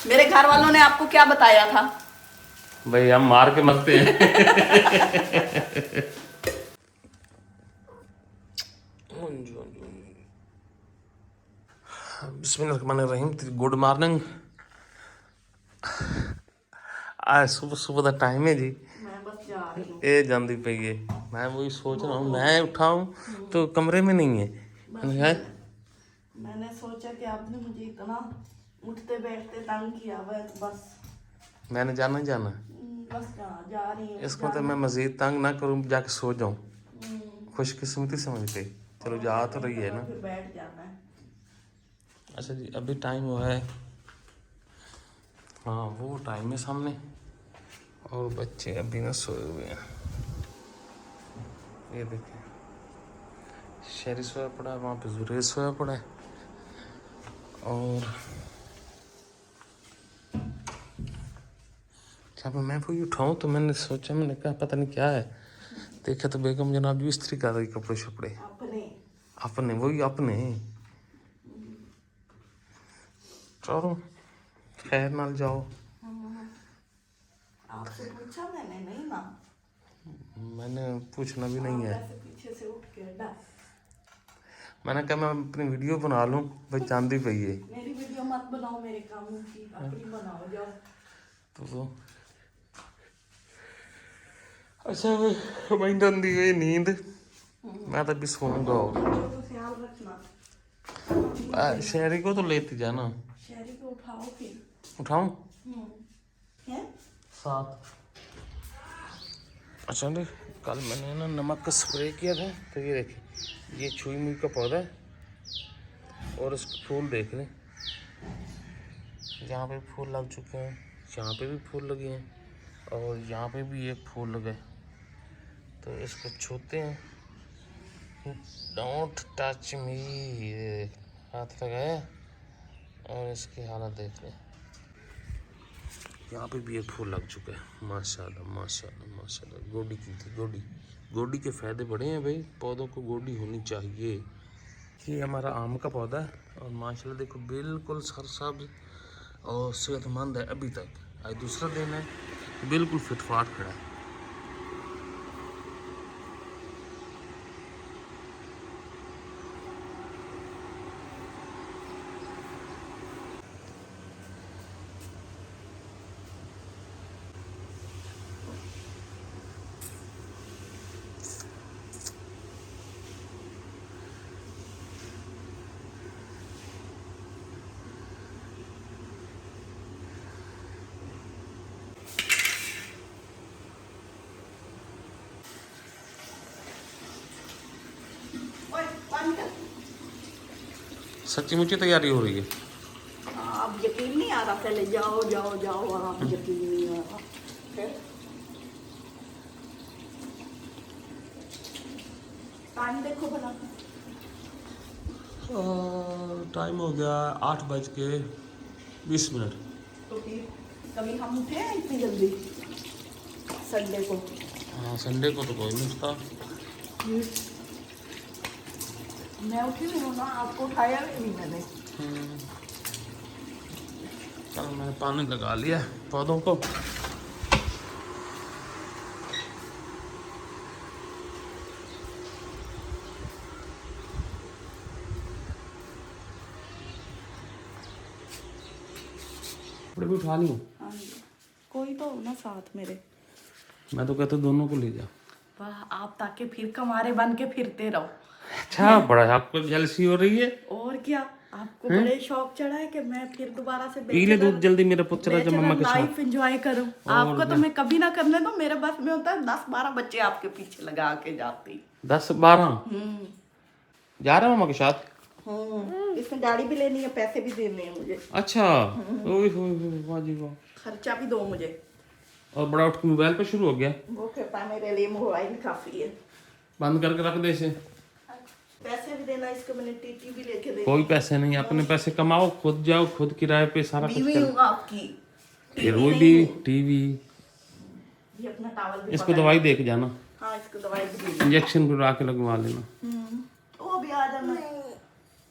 मेरे घर वालों ने आपको क्या बताया था? भाई हम मार के मरते हैं। बिस्मिल्लाहिर्रहमानिर्रहीम। Good morning. आज सुबह सुबह का टाइम है जी। मैं बस जा रही हूँ। ये जाती पई है। मैं वही सोच रहा हूँ, मैं उठाऊँ तो कमरे में नहीं है। मैंने सोचा कि आपने मुझे इतना उठते बैठते तंग किया हुआ है, तो बस मैंने जाना ही जाना। बस जा रही हूँ। इसको तो मैं मजीद तंग ना करूँ, जाके सो जाऊँ। खुशकिस्मती समझ गई। चलो जा तो रही है ना। फिर बैठ जाना है। अच्छा जी, अभी टाइम हुआ है, हाँ वो टाइम है सामने, और बच्चे अभी ना सोए हुए हैं। ये देखें, शहरी सोया पड़ा है, वहाँ पे जुरेज सोया पड़ा है। और जब मैं वही उठाऊँ तो मैंने सोचा, मैंने कहा पता नहीं क्या है। देखा तो बेगम जनाब भी इस्त्री कर रही कपड़े शपड़े अपने अपने, वही अपने। चलो खैर नाल जाओ। आपसे पूछा मैंने नहीं ना। मैंने पूछना भी नहीं आप है। ऐसे पीछे से उठ के अड्डा। मैंने कहा मैं अपनी वीडियो बना लूँ, भाई चांदी पई है। मेरी वीडियो मत बनाओ मेरे कामों की, अपनी बनाओ जाओ। तो अच्छा वही दी हुई नींद, मैं तो अभी सोऊंगा। बच्चों का ख्याल रखना। शहरी को तो लेती जाना। शहरी को उठाओ फिर। उठाऊं? है साथ। अच्छा जी, कल मैंने ना नमक का स्प्रे किया था, तो ये देखिए, ये छुई मुई का पौधा है, और इसके फूल देख लें, यहाँ पे फूल लग चुके हैं, यहाँ पे भी फूल लगे हैं, और यहाँ पे भी एक फूल लगे। तो इसको छूते हैं, डोंट टच मी, ये हाथ लगाया, और इसकी हालत देख लें, यहाँ पे भी एक फूल लग चुका है। माशाल्लाह माशाल्लाह माशाल्लाह। गोडी की थी, गोडी। गोडी के फ़ायदे बड़े हैं भाई, पौधों को गोडी होनी चाहिए। ये हमारा आम का पौधा है, और माशाल्लाह देखो बिल्कुल सरसब्ज और सेहतमंद है अभी तक। आज दूसरा दिन है, बिल्कुल फिटफाट खड़ा है। सच्ची मुच्ची तैयारी हो रही है। अब यकीन नहीं आ रहा, पहले जाओ जाओ जाओ, और अब यकीन नहीं आ रहा। फिर टाइम देखो भला। टाइम हो गया 8:20। तो फिर कभी हम उठे हैं इतनी जल्दी संडे को? हाँ संडे को तो कोई नहीं उठता। मैं उठी नहीं हूँ ना, आपको उठाया भी नहीं मैंने। कल मैंने पानी लगा लिया पौधों को। कपड़े भी उठा ली। हाँ जी, कोई तो हो ना साथ मेरे। मैं तो कहता दोनों को ले जा। वाह, आप ताकि फिर कमारे बन के फिरते रहो। अच्छा, बड़ा आपको जेलसी हो रही है। और क्या, आपको बड़े शौक चढ़ा है कि मैं फिर दोबारा से पी ले दूध जल्दी, मेरा पुत्र जब मम्मा के साथ लाइफ एंजॉय करूं। आपको तो मैं कभी ना करने दो, मेरे बस में होता है 10-12 बच्चे आपके पीछे लगा के जाती। 10-12 जा रहा है मम्मा के साथ। इसमें गाड़ी भी लेनी है, पैसे भी देने हैं मुझे। अच्छा, ओए होए वाह जी वाह। खर्चा भी दो मुझे। और बड़ा उठ के मोबाइल पे शुरू हो गया। वो कहता है मेरे लिए मोबाइल काफी है। बंद करके रख दे इसे। पैसे भी देना इसको, मैंने टीटी भी लेके दे। कोई पैसे नहीं, अपने पैसे कमाओ, खुद जाओ, खुद किराए पे सारा कुछ बीवी करो। हूँ आपकी। फिर वो भी टीवी। ये अपना टावल भी इसको दवाई दे के जाना। हाँ, इसको दवाई भी दे। इंजेक्शन भी ला के लगवा लेना। वो भी आ जाना।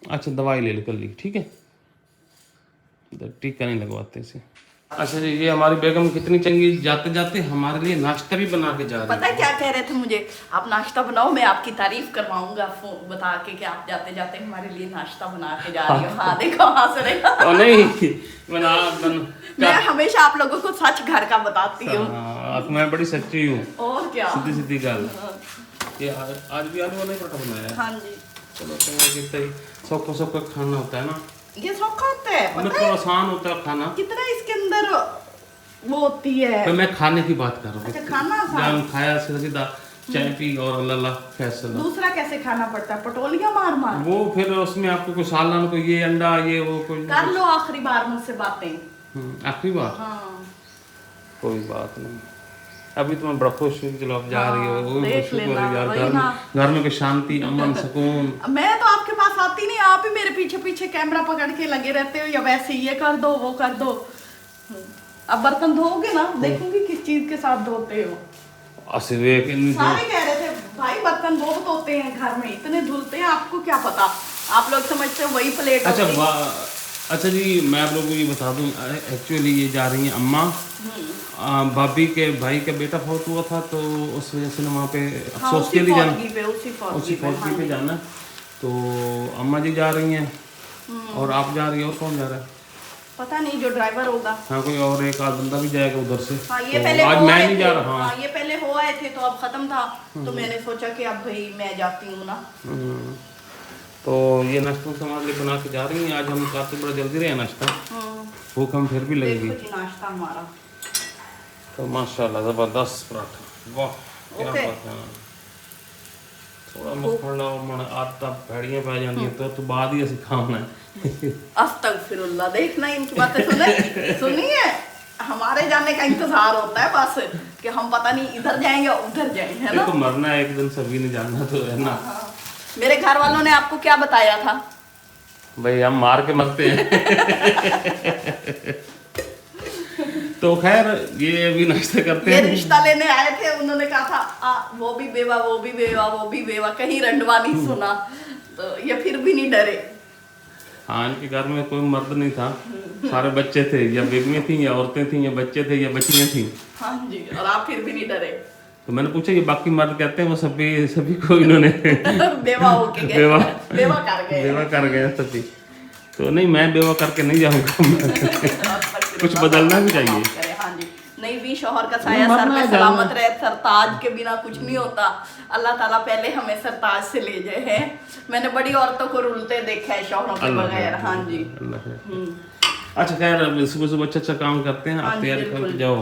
अच्छा दवाई ले ली, ठीक है। टीका नहीं लगवाते इसे। अच्छा जी, ये हमारी बेगम कितनी चंगी, जाते जाते हमारे लिए नाश्ता भी बना के जा रही पता है क्या कह रहे थे मुझे, आप नाश्ता बनाओ, मैं आपकी तारीफ करवाऊंगा फोन बता के कि आप जाते जाते हमारे लिए नाश्ता बना के जा रही हो। हाँ देखो हंस रहे हो। नहीं मैं हमेशा आप लोगों को सच घर का बताती हूँ। मैं बड़ी सच्ची हूँ। और क्या, सीधी सीधी गल। ये आज भी आलू वाला पराठा बनाया है। हाँ जी, चलो कितना ही सौखा सौखा खाना होता है ना, ये सौखा होता है, मतलब पता तो है आसान होता है खाना। कितना इसके अंदर वो होती है। तो मैं खाने की बात कर रहा हूँ। अच्छा, खाना आसान। जब खाया सीधा चाय पी और अल्लाह फैसला। दूसरा कैसे खाना पड़ता है, पटोलियां मार मार। वो फिर उसमें आपको कोई सालन, कोई ये अंडा, ये वो कोई कर लो आखिरी बार मुझसे बातें। आखिरी बार। हाँ कोई बात नहीं, अभी तो मैं बड़ा खुश हूँ। चलो आप जा रही हो, वो देख शुक्र लेना, है यार, वही ना। घर में कोई शांति, अमन, सुकून। मैं तो आपके पास आती नहीं, आप ही मेरे पीछे पीछे कैमरा पकड़ के लगे रहते हो, या वैसे ये कर दो वो कर दो। अब बर्तन धोओगे ना, देखूंगी किस चीज के साथ धोते हो। सारे कह रहे थे भाई बर्तन बहुत होते हैं घर में, इतने धुलते हैं, आपको क्या पता, आप लोग समझते हो वही प्लेट। अच्छा जी, मैं आप लोगों को ये बता दूं, एक्चुअली ये जा रही हैं अम्मा, भाभी के भाई का बेटा फौत हुआ था, तो उस वजह से ना वहाँ पे अफसोस के लिए जाना, उसी फौजी पे जाना। तो अम्मा जी जा रही हैं और आप जा रही हैं, और कौन जा रहा है पता नहीं, जो ड्राइवर होगा। हाँ, कोई और एक आध बंदा भी जाएगा उधर से। हाँ, ये तो पहले आज हो मैं आए नहीं थे। जा रहा। हाँ, ये पहले हो आए थे तो अब खत्म था, तो मैंने सोचा कि अब भाई मैं जाती हूँ ना। तो ये नाश्ता हमारे लिए बना के जा रही हैं। आज हम काफी बड़ा जल्दी रहे नाश्ता, भूख हम फिर भी लगेगी। देखो जी नाश्ता हमारा तो माशाल्लाह जबरदस्त पराठा, वाह क्या बात है। थोड़ा मखना मन आटा भेड़ियां पै जाती तो बाद ही ਅਸੀਂ खाना है। अस्तगफिरुल्लाह, देखना इनकी बातें सुनिए, हमारे जाने का इंतजार होता है बस कि हम पता नहीं इधर जाएं या उधर जाएं, है ना। तो मरना है एक दिन, सभी ने जाना तो है ना। मेरे घर वालों ने आपको क्या बताया था? भाई हम मार के मरते हैं। तो खैर ये अभी नाश्ता करते हैं। ये रिश्ता लेने आए थे, उन्होंने कहा था वो भी बेवा वो भी बेवा वो भी बेवा, कहीं रंडवा नहीं सुना, तो ये फिर भी नहीं डरे। हाँ, इनके घर में कोई मर्द नहीं था, सारे बच्चे थे, या बेगमें थी या औरतें थी या बच्चे थे या बच्चियां थी। हाँ जी, और आप फिर भी नहीं डरे। तो मैंने पूछा ये बाकी मर्द कहते हैं, वो सभी को इन्होंने बेवा होके गए, बेवा कर गए सभी। तो नहीं, मैं बेवा करके नहीं जाऊंगा। कुछ बदलना भी चाहिए। हाँ जी, नहीं भी शौहर का साया सर पे सलामत रहे, सरताज के बिना कुछ नहीं होता। अल्लाह ताला पहले हमें सरताज से ले जाए हैं। मैंने बड़ी औरतों को रुलते देखा है शौहरों के बगैर। हाँ जी। अच्छा खैर, सुबह सुबह अच्छा काम करते हैं, आप तैयारी करके जाओ।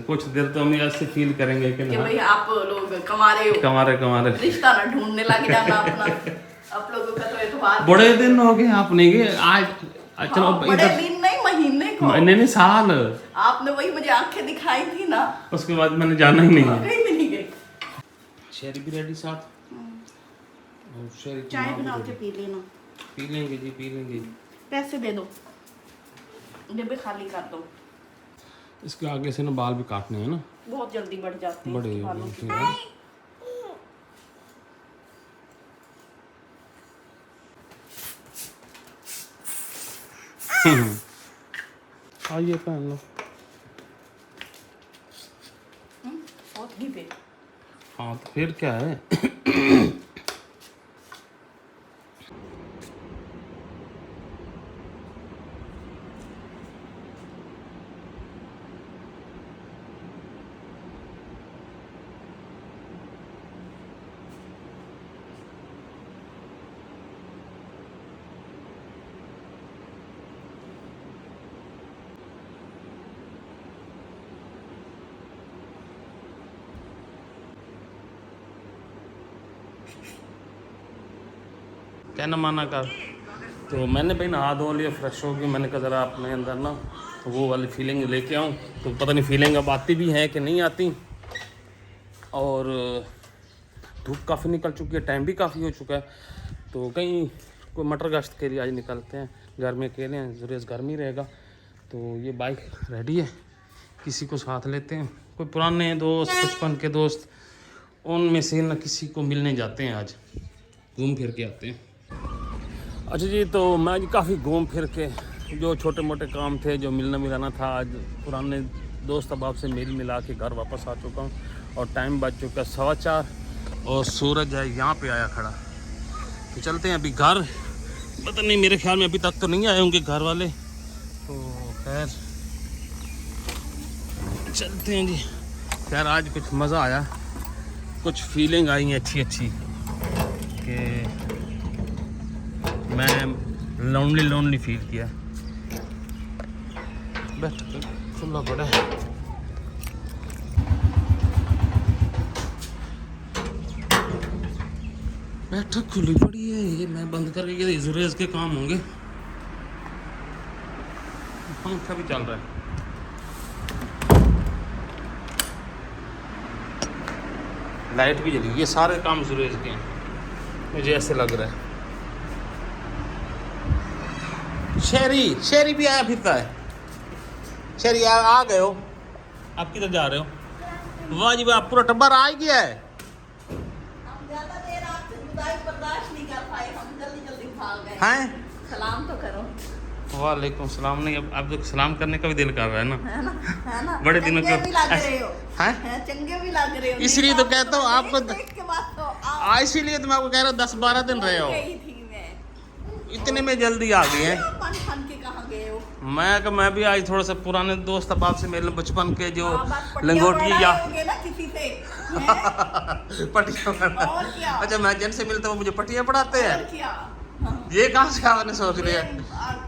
कुछ देर तो हम ऐसे फील करेंगे कि भाई आप लोग कमारे रिश्ता ना ढूंढने लग जाना अपना। आप लोगों का तो एतबार, बड़े दिन हो गए आप नहीं गए आज। चलो बड़े दिन नहीं, महीने को, नहीं साल। आपने वही मुझे आंखें दिखाई थी ना, उसके बाद मैंने जाना ही नहीं है। कहीं भी नहीं गई। शेरी भी रेडी साथ, चाय बना के पी लेना। पी लेंगे जी, पी लेंगे। पैसे दे दो, डिब्बे खाली कर दो। इसके आगे से ना बाल भी काटने हैं ना, बहुत जल्दी बढ़ जाते हैं बड़े बालों की। आइए पहन लो। पे हाँ तो फिर क्या है। कहना माना कर। तो मैंने भाई नहा धो लिया, फ्रेश हो गया। मैंने कहा ज़रा अपने अंदर ना वो वाली फीलिंग लेके आऊँ। तो पता नहीं फीलिंग अब आती भी है कि नहीं आती। और धूप काफ़ी निकल चुकी है, टाइम भी काफ़ी हो चुका है। तो कहीं कोई मटर गश्त के लिए आज निकलते हैं। घर में अकेले हैं, ज़रूर घर में ही रहेगा। तो ये बाइक रेडी है, किसी को साथ लेते हैं। कोई पुराने दोस्त, बचपन के दोस्त, उनमें से न किसी को मिलने जाते हैं, आज घूम फिर के आते हैं। अच्छा जी, तो मैं काफ़ी घूम फिर के जो छोटे मोटे काम थे, जो मिलना मिलाना था, आज पुराने दोस्त अहबाब से मेल मिला के घर वापस आ चुका हूँ और टाइम बज चुका 4:15 और सूरज है यहाँ पे आया खड़ा। तो चलते हैं अभी घर। पता नहीं, मेरे ख्याल में अभी तक तो नहीं आए होंगे घर वाले, तो खैर चलते हैं जी। खैर आज कुछ मज़ा आया, कुछ फीलिंग आई है अच्छी अच्छी कि मैं लोनली फील किया। बैठ खुला पड़ा है। बैठक खुली पड़ी है, ये मैं बंद करके गया, जुरेज के काम होंगे। पंखा भी चल रहा है। लाइट भी जली। ये सारे काम जुरेज के हैं, मुझे ऐसे लग रहा है। शेरी भी आया फिरता है। शेरी आ गए हो? आप किधर जा रहे हो? वाह जी वाह, पूरा टब्बर आ ही गया है। हम ज्यादा देर आपसे जुदाई बर्दाश्त नहीं कर पाए, हम जल्दी भाग गए। हैं? सलाम तो करो। वालेकुम सलाम। नहीं, अब तो सलाम करने का भी दिल कर रहा है ना, है ना? बड़े दिनों चंगे के भी लग रहे हो। हैं? चंगे भी लग रहे हो। इसलिए तो कहता हूँ आपको, इसके बाद तो आप इसीलिए तो मैं आपको कह रहा हूँ 10-12 दिन रहे हो। गई थी मैं। इतने में जल्दी आ गए हैं। फन के कहाँ गए हो? मैं भी आज थोड़ा सा पुराने दोस्त अहबाब से मेरे बचपन के जो बस पट्टियाँ लंगोटी या बढ़ाए होंगे ना किसी से। हैं? पटिया और क्या? अच्छा, मैं जिनसे मिलता हूँ मुझे पटिया पढ़ाते हैं। और क्या? हाँ। ये कहाँ से आपने सोच लिया?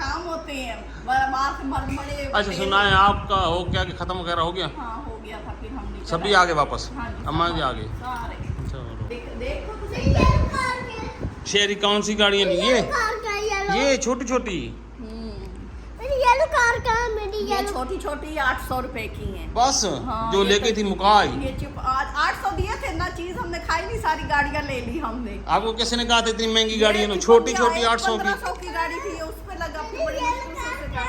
काम होते हैं बड़े। अच्छा सुना है आपका हो क्या कि खत्म वगैरह हो गया? हाँ हो गया था, फिर हम निकल सभी आए। आ गए वापस? हाँ जी, अम्मा जी आ गए? सारे। चलो। देखो तो सही। शेरी कौन सी गाड़ियाँ ली? ये छोटी छोटी। येलो कार का है मेरी। ये छोटी छोटी 800 रुपए की है बस हाँ, जो ये लेके तो- थी मुकाई। ये चुप आज 800 दिए थे ना, चीज हमने खाई नहीं, सारी गाड़ियां ले ली हमने। आपको किसी ने कहा था इतनी महंगी गाड़ी है ना? छोटी छोटी 800 की। 1500 की गाड़ी थी, उस पे लगा फिर बड़ी मुश्किल से कहा।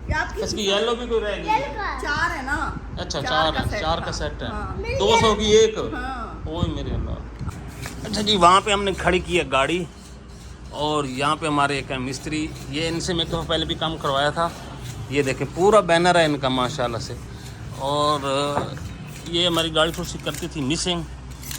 ये आपकी इसकी येलो भी कोई रहेगी? Yellow car. 4 है ना? अच्छा, चार चार था। का सेट है। हाँ। 200 की एक। हाँ। ओए मेरे अल्लाह। अच्छा जी, वहाँ पे हमने खड़ी की है गाड़ी और यहाँ पे हमारे एक है मिस्त्री। ये इनसे मैं तो पहले भी काम करवाया था। ये देखें पूरा बैनर है इनका माशाल्लाह से। और ये हमारी गाड़ी थोड़ी सी करती थी मिसिंग,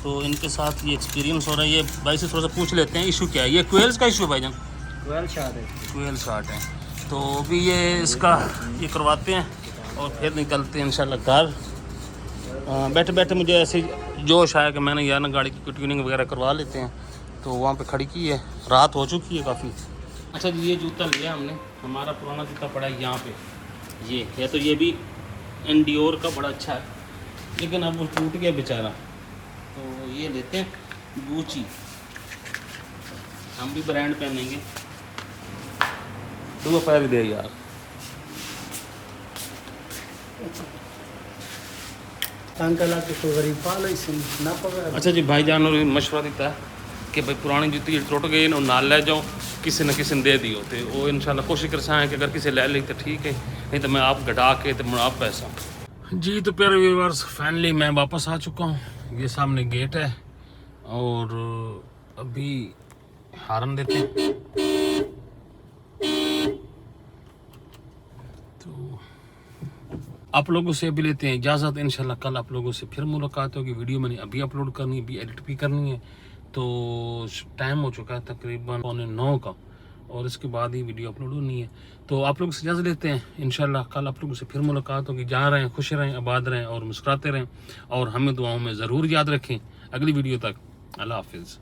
तो इनके साथ ये एक्सपीरियंस हो रहा है। ये भाई से थोड़ा सा पूछ लेते हैं इशू क्या है। ये क्वेल्स का इशू है भाईजान? क्वेल शार्ट है। तो अभी ये इसका ये करवाते हैं और फिर निकलते हैं इंशाल्लाह घर। बैठे बैठे मुझे ऐसे जोश आया कि मैंने यार ना गाड़ी की ट्यूनिंग वगैरह करवा लेते हैं, तो वहाँ पे खड़ी की है। रात हो चुकी है काफ़ी। अच्छा जी, ये जूता लिया हमने, हमारा पुराना जूता पड़ा है यहाँ पे। ये है तो ये भी एंडियोर का बड़ा अच्छा है, लेकिन अब वो टूट गया बेचारा। तो ये लेते हैं गुची, हम भी ब्रांड पहनेंगे। दो पैर दे यार। अच्छा जी, भाईजान और मशवरा दिता है कि भाई पुरानी जूती टुट गई ना नाल ले जाओ, किसी न किसी ने दे दियो। तो वो इंशाल्लाह कोशिश कर है कि अगर किसी ले ली तो ठीक है, नहीं तो मैं आप घटा के तो मुड़ा पैसा जी। तो प्यारे व्यूअर्स, फाइनली मैं वापस आ चुका हूँ। ये सामने गेट है और अभी हारन देते हैं। तो आप लोगों से अभी लेते हैं इजाज़त। इंशाल्लाह कल आप लोगों से फिर मुलाकात होगी। वीडियो मैंने अभी अपलोड करनी है, अभी एडिट भी करनी है। तो टाइम हो चुका है तकरीबन 8:45 का, और इसके बाद ही वीडियो अपलोड होनी है। तो आप लोग से इजाज़त लेते हैं। इंशाल्लाह कल आप लोगों से फिर मुलाकात होगी। जहाँ रहें खुश रहें, आबाद रहें और मुस्कुराते रहें, और हमें दुआओं में ज़रूर याद रखें। अगली वीडियो तक अल्लाह हाफिज़।